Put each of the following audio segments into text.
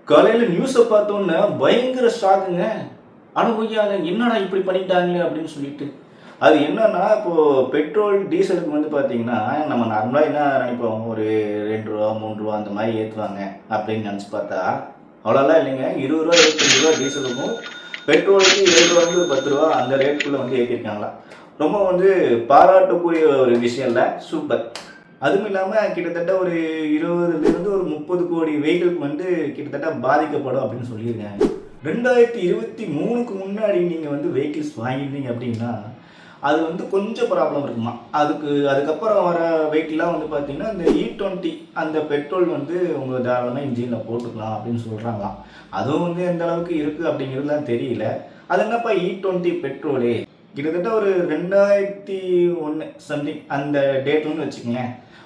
காலையில் நியூஸை பார்த்தோன்னே பயங்கர ஷாக்குங்க. அனுபவியாத என்னடா இப்படி பண்ணிட்டாங்களே அப்படின்னு சொல்லிட்டு. அது என்னன்னா, இப்போது பெட்ரோல் டீசலுக்கு வந்து பார்த்தீங்கன்னா, நம்ம நார்மலாக என்ன நினைப்போம், ஒரு ரூ. 2 ரூ. 3 அந்த மாதிரி ஏற்றுவாங்க அப்படின்னு நினச்சி பார்த்தா, அவ்வளோலாம் இல்லைங்க. ரூ. 20 ரூ. 25 டீசலுக்கும் பெட்ரோலுக்கு ரூ. 7 10 அந்த ரேட்டுக்குள்ளே வந்து ஏற்றிருக்காங்களாம். ரொம்ப வந்து பாராட்டக்கூடிய ஒரு விஷயம் இல்லை, சூப்பர். அதுவும் இல்லாமல் கிட்டத்தட்ட ஒரு 20லேருந்து ஒரு 30 கோடி வெஹிக்கிளுக்கு வந்து கிட்டத்தட்ட பாதிக்கப்படும் அப்படின்னு சொல்லியிருக்காங்க. 2023க்கு முன்னாடி நீங்கள் வந்து வெஹிக்கிள்ஸ் வாங்கியிருந்தீங்க அப்படின்னா அது வந்து கொஞ்சம் ப்ராப்ளம் இருக்குமா. அதுக்கப்புறம் வர வெஹிக்கிளாக வந்து பார்த்தீங்கன்னா இந்த E20 அந்த பெட்ரோல் வந்து உங்கள் தாராளமாக இன்ஜினில் போட்டுக்கலாம் அப்படின்னு சொல்கிறாங்களாம். அதுவும் வந்து எந்த அளவுக்கு இருக்குது அப்படிங்கிறதுலாம் தெரியல. அது என்னப்பா E20 பெட்ரோலே கிட்டத்தட்ட ஒரு 2001 சம்திங் அந்த டேட்லன்னு வச்சுக்கோங்க.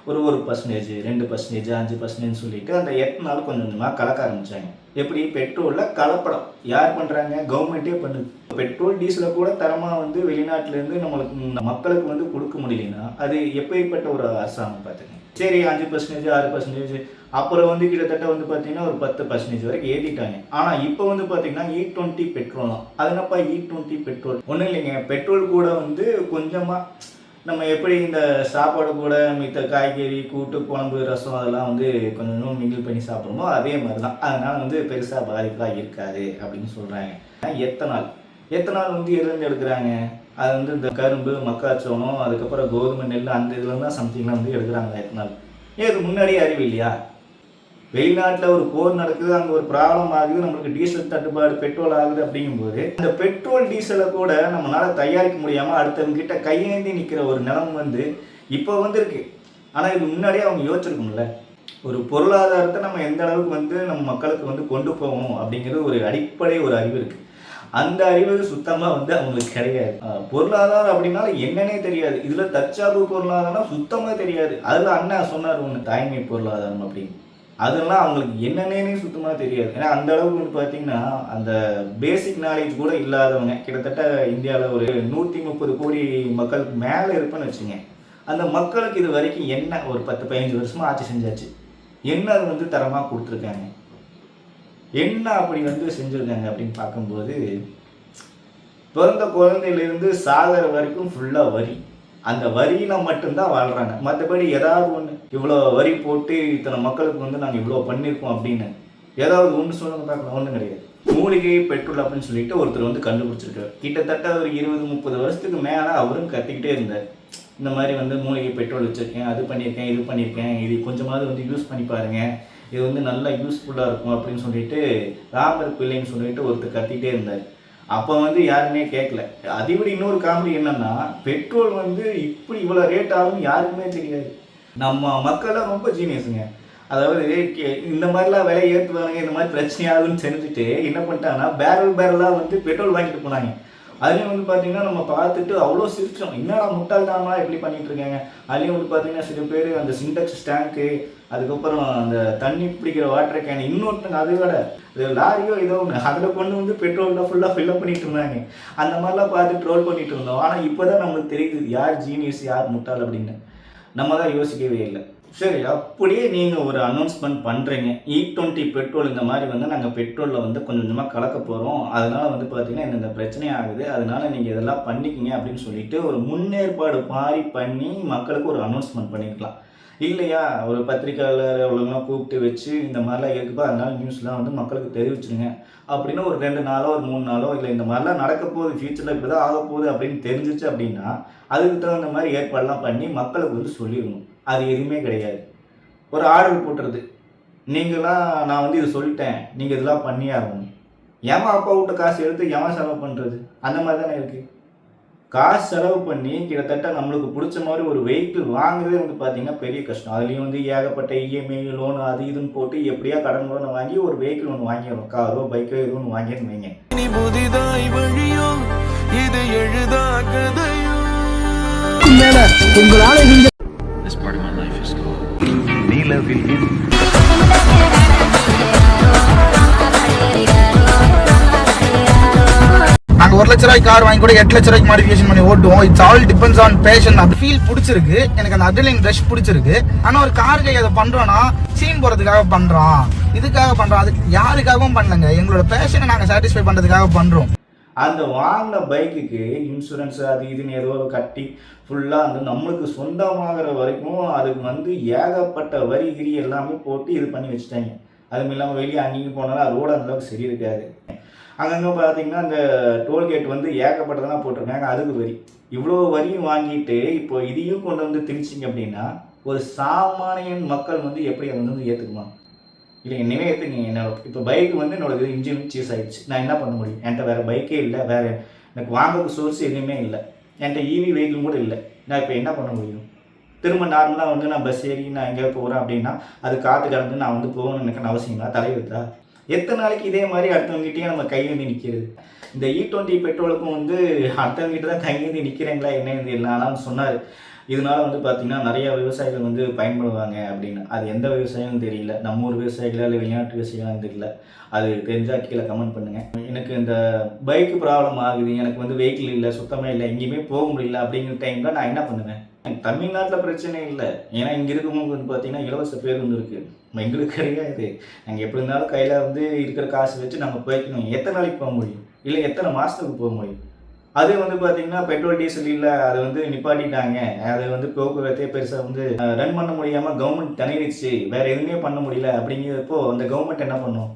ஒரு 1%, 2%, 5% சொல்லிட்டு அந்த எத்தனால் கொஞ்சம் கொஞ்சமாக கலக்க ஆரம்பித்தாங்க. எப்படி பெட்ரோலில் கலப்படம் யார் பண்ணுறாங்க? கவர்மெண்ட்டே பண்ணுது. பெட்ரோல் டீசலை கூட தரமாக வந்து வெளிநாட்டிலேருந்து நம்மளுக்கு மக்களுக்கு வந்து கொடுக்க முடியலன்னா அது எப்படிப்பட்ட ஒரு அரசாங்கம் பார்த்துங்க. சரி 5%, 6%, அப்புறம் வந்து கிட்டத்தட்ட வந்து பார்த்தீங்கன்னா ஒரு 10% வரைக்கும் ஏற்றிட்டாங்க. ஆனால் இப்போ வந்து பார்த்தீங்கன்னா E20 பெட்ரோல் தான். அது என்னப்பா E20 பெட்ரோல்? ஒன்றும் இல்லைங்க, பெட்ரோல் கூட வந்து கொஞ்சமாக நம்ம எப்படி இந்த சாப்பாடு கூட மித்த காய்கறி, கூட்டு, குழம்பு, ரசம் அதெல்லாம் வந்து கொஞ்சம் மிங்கிள் பண்ணி சாப்பிடுமோ அதே மாதிரி தான். அதனால் வந்து பெருசாக பாதிப்பாக இருக்காது அப்படின்னு சொல்கிறாங்க. எத்தனால் வந்து எதுலேருந்து எடுக்கிறாங்க? அது வந்து இந்த கரும்பு, மக்காச்சோளம், அதுக்கப்புறம் கோதுமை, நெல் அந்த இதில் தான் சம்திங்லாம் வந்து எடுக்கிறாங்க எத்தனால். ஏன் இது முன்னாடியே அறிவு இல்லையா? வெளிநாட்டில் ஒரு போர் நடக்குது, அங்கே ஒரு ப்ராப்ளம் ஆகுது, நம்மளுக்கு டீசல் தட்டுப்பாடு, பெட்ரோல் ஆகுது அப்படிங்கும்போது அந்த பெட்ரோல் டீசலை கூட நம்மளால் தயாரிக்க முடியாமல் அடுத்தவங்க கிட்ட கையேந்தி நிற்கிற ஒரு நிலைமை வந்து இப்போ வந்துருக்கு. ஆனால் இது முன்னாடியே அவங்க யோசிச்சிருக்கணும்ல. ஒரு பொருளாதாரத்தை நம்ம எந்த அளவுக்கு வந்து நம்ம மக்களுக்கு வந்து கொண்டு போகணும் அப்படிங்கிறது ஒரு அடிப்படை ஒரு அறிவு இருக்குது. அந்த அறிவு சுத்தமாக வந்து அவங்களுக்கு கிடையாது. பொருளாதாரம் அப்படின்னாலும் என்னன்னே தெரியாது. இதில் தற்சார்பு பொருளாதாரம் சுத்தமாக தெரியாது. அதில் அண்ணா சொன்னார் ஒன்று, தாய்மை பொருளாதாரம் அப்படின்னு. அதெல்லாம் அவங்களுக்கு என்னென்னே சுத்தமாக தெரியாது. ஏன்னா அந்த அளவுக்கு வந்து பார்த்தீங்கன்னா அந்த பேசிக் நாலேஜ் கூட இல்லாதவங்க கிட்டத்தட்ட இந்தியாவில் ஒரு 130 கோடி மக்களுக்கு மேலே இருப்பேன்னு வச்சுங்க. அந்த மக்களுக்கு இது வரைக்கும் என்ன ஒரு 10-15 வருஷமாக ஆட்சி செஞ்சாச்சு, என்ன அது வந்து தரமாக கொடுத்துருக்காங்க, என்ன அப்படி வந்து செஞ்சுருக்காங்க அப்படின்னு பார்க்கும்போது பிறந்த குழந்தையிலேருந்து சாகிற வரைக்கும் ஃபுல்லாக வரி. அந்த வரியில் மட்டும்தான் வாழ்கிறாங்க. மற்றபடி ஏதாவது ஒன்று இவ்வளோ வரி போட்டு இத்தனை மக்களுக்கு வந்து நாங்கள் இவ்வளோ பண்ணியிருக்கோம் அப்படின்னு ஏதாவது ஒன்று சொல்லுங்க பார்க்கலாம். ஒன்றும் கிடையாது. மூலிகை பெட்ரோல் அப்படின்னு சொல்லிட்டு ஒருத்தர் வந்து கண்டுபிடிச்சிருக்காரு. கிட்டத்தட்ட ஒரு 20-30 வருஷத்துக்கு மேலே அவரும் கத்திக்கிட்டே இருந்தார். இந்த மாதிரி வந்து மூலிகை பெட்ரோல் வச்சுருக்கேன், அது பண்ணியிருக்கேன், இது பண்ணியிருக்கேன், இது கொஞ்சமாவது வந்து யூஸ் பண்ணி பாருங்கள், இது வந்து நல்லா யூஸ்ஃபுல்லாக இருக்கும் அப்படின்னு சொல்லிட்டு ராமர் பிள்ளைன்னு சொல்லிட்டு ஒருத்தர் கத்திக்கிட்டே இருந்தார். அப்போ வந்து யாருமே கேட்கல. அதிபடி இன்னொரு காமெடி என்னன்னா, பெட்ரோல் வந்து இப்படி இவ்வளோ ரேட் ஆகும் யாருக்குமே தெரியாது. நம்ம மக்கள்லாம் ரொம்ப ஜீனியஸுங்க. அதாவது இந்த மாதிரிலாம் விலை ஏற்றுவாங்க, இந்த மாதிரி பிரச்சனை ஆகுதுன்னு தெரிஞ்சுட்டு என்ன பண்ணிட்டாங்கன்னா பேரலாக வந்து பெட்ரோல் வாங்கிட்டு போனாங்க. அதுலேயும் வந்து பார்த்தீங்கன்னா நம்ம பார்த்துட்டு அவ்வளோ சிரிச்சோம். என்னடா முட்டாள்தானா எப்படி பண்ணிகிட்டு இருக்காங்க. அதுலேயும் வந்து பார்த்தீங்கன்னா சில பேர் அந்த சிண்டெக்ஸ் டேங்க்கு, அதுக்கப்புறம் அந்த தண்ணி பிடிக்கிற வாட்டர் கேன், இன்னொருத்தங்க அதை விட லாரியோ ஏதோ ஒன்று அதில் கொண்டு வந்து பெட்ரோலில் ஃபுல்லாக ஃபில்லப் பண்ணிட்டு இருந்தாங்க. அந்த மாதிரிலாம் பார்த்து ட்ரோல் பண்ணிட்டு இருந்தோம். ஆனால் இப்போ தான் நம்மளுக்கு தெரியுது யார் ஜீனியஸ் யார் முட்டாள் அப்படின்னு. நம்ம தான் யோசிக்கவே இல்லை. சரி, அப்படியே நீங்கள் ஒரு அனௌன்ஸ்மெண்ட் பண்ணுறீங்க, E20 பெட்ரோல் இந்த மாதிரி வந்து நாங்கள் பெட்ரோலில் வந்து கொஞ்சம் கொஞ்சமாக கலக்க போகிறோம், அதனால் வந்து பார்த்திங்கன்னா இந்த பிரச்சனை ஆகுது, அதனால் நீங்கள் இதெல்லாம் பண்ணிக்கிங்க அப்படின்னு சொல்லிட்டு ஒரு முன்னேற்பாடு மாதிரி பண்ணி மக்களுக்கு ஒரு அனௌன்ஸ்மெண்ட் பண்ணியிருக்கலாம் இல்லையா? ஒரு பத்திரிக்கையாளர் அவ்வளோலாம் கூப்பிட்டு வச்சு இந்த மாதிரிலாம் இருக்குப்பா, அதனால நியூஸ்லாம் வந்து மக்களுக்கு தெரிவிச்சுருங்க அப்படின்னு ஒரு 2 நாளோ ஒரு 3 நாளோ இல்லை இந்த மாதிரிலாம் நடக்க போகுது, ஃபியூச்சரில் இப்படி தான் ஆக போகுது அப்படின்னு தெரிஞ்சிச்சு அப்படின்னா அதுக்கு தகுந்த மாதிரி ஏற்பாடெல்லாம் பண்ணி மக்களுக்கு வந்து சொல்லிடணும். அது எதுவுமே கிடையாது. ஒரு ஆர்டர் போட்டுறது, நீங்களாம் நான் வந்து இது சொல்லிட்டேன், நீங்கள் இதெல்லாம் பண்ணியே ஆகணும். ஏமா அப்பா விட்டு காசு எடுத்து ஏமா செலவு பண்ணுறது? அந்த மாதிரி தானே இருக்குது. காசு செலவு பண்ணி கிட்டத்தட்ட நம்மளுக்கு பிடிச்ச மாதிரி ஒரு வெஹிக்கிள் வாங்குறதே வந்து பார்த்தீங்கன்னா பெரிய கஷ்டம். அதுலேயும் வந்து ஏகப்பட்ட இஎம்ஐ லோனு அது இதுன்னு போட்டு எப்படியா கடன் லோனை வாங்கி ஒரு வெஹிக்கிள் ஒன்று வாங்கிடணும். காரோ பைக்கோ எதுவும் ஒன்று வாங்கின்னு வைங்க. நாங்க 1 லட்ச ரூபாய் கார் வாங்கி கூட 8 லட்ச ரூபாய்க்கு மாடிஃபிகேஷன் பண்ணி ஓட்டுவோம். It's all depends on passion. அப்படி ஃபீல் பிடிச்சிருக்கு எனக்கு, அந்த அட்ரினலின் ரஷ் பிடிச்சிருக்கு. ஆனா ஒரு காருக்கு அதை பண்றோம்னா சீன் போறதுக்காக பண்றோம், இதுக்காக பண்றோம், அது யாருக்காகவும் பண்ணலங்க. எங்களோட பேஷனை நாங்க சாட்டிஸ்ஃபை பண்றதுக்காக பண்றோம். அந்த வாங்கின பைக்குக்கு இன்சூரன்ஸ் அது இதுன்னு ஏதோ கட்டி ஃபுல்லாக வந்து நம்மளுக்கு சொந்தமாகிற வரைக்கும் அதுக்கு வந்து ஏகப்பட்ட வரி கிரி எல்லாமே போட்டு இது பண்ணி வச்சுட்டாங்க. அதுவும் இல்லாமல் வெளியே அங்கேயும் போனாலும் ரோடு அந்தளவுக்கு சரி இருக்காது. அங்கங்கே பார்த்தீங்கன்னா அந்த டோல்கேட் வந்து ஏகப்பட்டதெல்லாம் போட்டிருக்காங்க, அதுக்கு வரி. இவ்வளோ வரியும் வாங்கிட்டு இப்போ இதையும் கொண்டு வந்து திணிச்சிங்க அப்படின்னா ஒரு சாமானியன் மக்கள் வந்து எப்படி அதை வந்து ஏற்றுக்குமா? இல்லை என்னவே ஏற்றுங்க. என்னோட இப்போ பைக்கு வந்து என்னோட இன்ஜின் சீஸ் ஆகிடுச்சு, நான் என்ன பண்ண முடியும்? என்கிட்ட வேறு பைக்கே இல்லை, வேறு எனக்கு வாங்குறதுக்கு சோர்ஸ் எதுவுமே இல்லை, என்கிட்ட இவி வெஹிக்கிள் கூட இல்லை. நான் இப்போ என்ன பண்ண முடியும்? திரும்ப நார்மலாக வந்து நான் பஸ் ஏறி நான் எங்கேயோ போகிறேன் அப்படின்னா அது காற்று கலந்து நான் வந்து போகணும்னு எனக்கு அவசியங்களா? தலைவருதா? எத்தனை நாளைக்கு இதே மாதிரி அடுத்தவங்ககிட்டயே நம்ம கையேந்தி நிற்கிறது? இந்த E20 பெட்ரோலுக்கும் வந்து அடுத்தவங்ககிட்ட தான் கையேந்தி நிற்கிறீங்களா என்ன இல்லைனாலும் சொன்னார். இதனால வந்து பார்த்திங்கன்னா நிறையா விவசாயிகள் வந்து பயன்படுவாங்க அப்படின்னு. அது எந்த விவசாயம்னு தெரியல, நம்ம ஊர் விவசாயிகளா இல்லை வெளிநாட்டு விவசாயிகளான்னு தெரியல. அது தெரிஞ்சால் கீழே கமெண்ட் பண்ணுங்கள். எனக்கு இந்த பைக்கு ப்ராப்ளம் ஆகுது, எனக்கு வந்து வெஹிக்கிள் இல்லை, சுத்தமாக இல்லை, எங்கேயுமே போக முடியல அப்படிங்கிற டைமில் நான் என்ன பண்ணுவேன்? தமிழ்நாட்டில் பிரச்சனை இல்லை, ஏன்னா இங்கே இருக்கவங்களுக்கு வந்து பார்த்திங்கன்னா இலவச பேருந்து இருக்குது, எங்களுக்கு கிடையாது. நாங்கள் எப்படி இருந்தாலும் கையில் வந்து இருக்கிற காசு வச்சு நம்ம போய்க்கணும். எத்தனை நாளைக்கு போக முடியும்? இல்லை எத்தனை மாதத்துக்கு போக முடியும்? அது வந்து பார்த்திங்கன்னா பெட்ரோல் டீசல் இல்லை, அதை வந்து நிப்பாட்டிட்டாங்க. அதை வந்து போக்குவரத்தே பெருசாக வந்து ரன் பண்ண முடியாமல் கவர்மெண்ட் தனிரிச்சு வேறு எதுவுமே பண்ண முடியல. அப்படிங்கிறப்போ அந்த கவர்மெண்ட் என்ன பண்ணும்?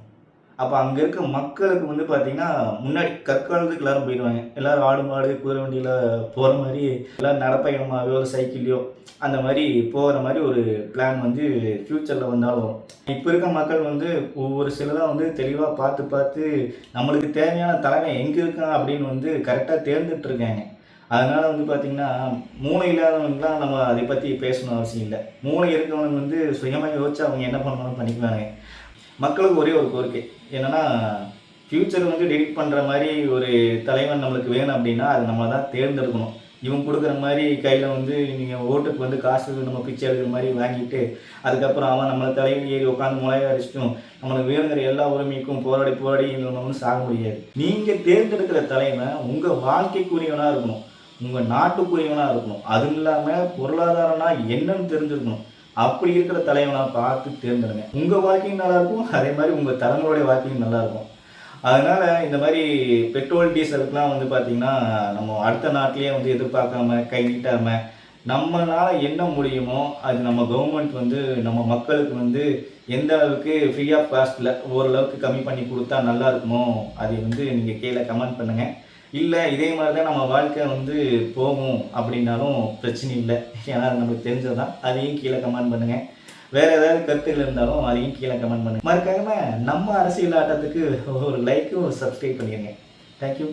அப்போ அங்கே இருக்க மக்களுக்கு வந்து பார்த்திங்கன்னா முன்னாடி கற்காலத்துக்கு எல்லோரும் போயிடுவாங்க. எல்லோரும் ஆடு மாடு குதிரை வண்டியில் போகிற மாதிரி, எல்லோரும் நடப்பயணமாகவோ சைக்கிள்லையோ அந்த மாதிரி போகிற மாதிரி ஒரு பிளான் வந்து ஃப்யூச்சரில் வந்தாலும் வரும். இப்போ இருக்க மக்கள் வந்து ஒவ்வொரு சிலதாக வந்து தெளிவாக பார்த்து நம்மளுக்கு தேவையான தலைமை எங்கே இருக்கான் அப்படின்னு வந்து கரெக்டாக தேர்ந்துட்டுருக்காங்க. அதனால் வந்து பார்த்திங்கன்னா மூளை இல்லாதவங்களாம் நம்ம அதை பற்றி பேசணும் அவசியம் இல்லை. மூளை இருக்கவங்க வந்து சுயமாக யோசிச்சு அவங்க என்ன பண்ணணும் பண்ணிக்குவாங்க. மக்களுக்கு ஒரே ஒரு கோரிக்கை என்னென்னா, ஃப்யூச்சர் வந்து டெலிட் பண்ணுற மாதிரி ஒரு தலைவன் நம்மளுக்கு வேணும் அப்படின்னா அது நம்ம தான் தேர்ந்தெடுக்கணும். இவங்க கொடுக்குற மாதிரி கையில் வந்து நீங்கள் ஓட்டுக்கு வந்து காசு நம்ம பிச்சை எடுக்கிற மாதிரி வாங்கிட்டு அதுக்கப்புறம் அவன் நம்மளை தலையில் ஏறி உட்காந்து முளைய அடிச்சிட்டும் நம்மளுக்கு வேணுங்கிற எல்லா உரிமைக்கும் போராடி நம்ம வந்து சாக முடியாது. நீங்கள் தேர்ந்தெடுக்கிற தலைவன் உங்கள் வாழ்க்கைக்குரியவனாக இருக்கணும், உங்கள் நாட்டுக்குரியவனாக இருக்கணும், அதுவும் இல்லாமல் பொருளாதாரம்னா என்னன்னு தெரிஞ்சிருக்கணும். அப்படி இருக்கிற தலைவனாக பார்த்து தேர்ந்தெடுங்க. உங்கள் வாழ்க்கையும் நல்லாயிருக்கும், அதே மாதிரி உங்கள் தலைமுறையோடைய வாழ்க்கையும் நல்லாயிருக்கும். அதனால் இந்த மாதிரி பெட்ரோல் டீசலுக்குலாம் வந்து பார்த்திங்கன்னா நம்ம அடுத்த நாட்டிலேயே வந்து எதிர்பார்க்காம கை நீட்டாமல் நம்மளால் என்ன முடியுமோ அது நம்ம கவர்மெண்ட் வந்து நம்ம மக்களுக்கு வந்து எந்த அளவுக்கு ஃப்ரீ ஆஃப் காஸ்ட்டில் ஓரளவுக்கு கம்மி பண்ணி கொடுத்தா நல்லா இருக்குமோ அதை வந்து நீங்கள் கீழே கமெண்ட் பண்ணுங்கள். இல்லை இதே மாதிரி தான் நம்ம வாழ்க்கை வந்து போகும் அப்படின்னாலும் பிரச்சனை இல்லை, ஏன்னா அது நமக்கு தெரிஞ்சதான். அதையும் கீழே கமெண்ட் பண்ணுங்கள். வேறு ஏதாவது கருத்துகள் இருந்தாலும் அதையும் கீழே கமெண்ட் பண்ணுங்கள். மறக்காம நம்ம அரசியல் ஆட்டத்துக்கு ஒரு லைக்கும் ஒரு சப்ஸ்கிரைப் பண்ணிடுங்க. தேங்க்யூ.